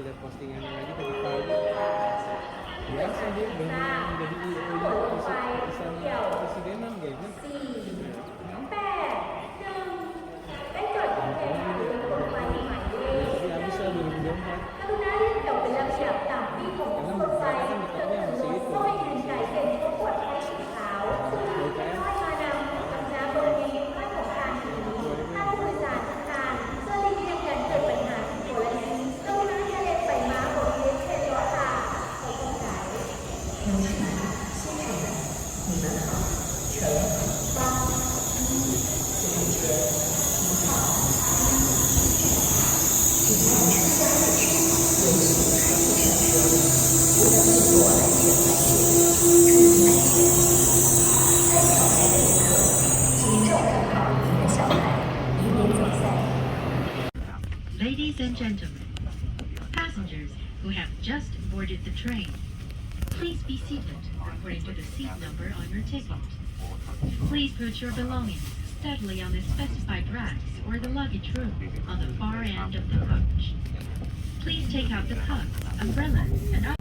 lihat postingannya lagi tadi pagi. Biasa dia benar menjadi IO istana presidenan kayaknya. 4 1 Jadi habislah 2024. กรุณาเรียงแถวเป็นลำดับตามที่ผมกำหนดไว้จนถึงหัวสร้อยแห่งไก่เด่นทุกขวดไทยสีขาวซึ่งมีสร้อยมานำกับน้ำบริเวณข้างของการถือถ้าผู้โดยสารต้องการเพื่อหลีกเลี่ยงการเกิดปัญหาทางกรณีกรุณาอย่าเล่นไฟม้าบนเรือเช่นล้อตาขอบคุณค่ะ同学们，现场的你们好，乘8、1此路车停靠请在车厢内允许孩子上车，不要动作安全环节，注意安全。在跳台的旅客，请照看好您的小孩，以免走散。Ladies and gentlemen, passengers who have just boarded the train, please be seated according to the seat number on your ticket. Please put your belongings steadily on the specified racks or the luggage room on the far end of the coach. Please take out the cups, umbrellas, and other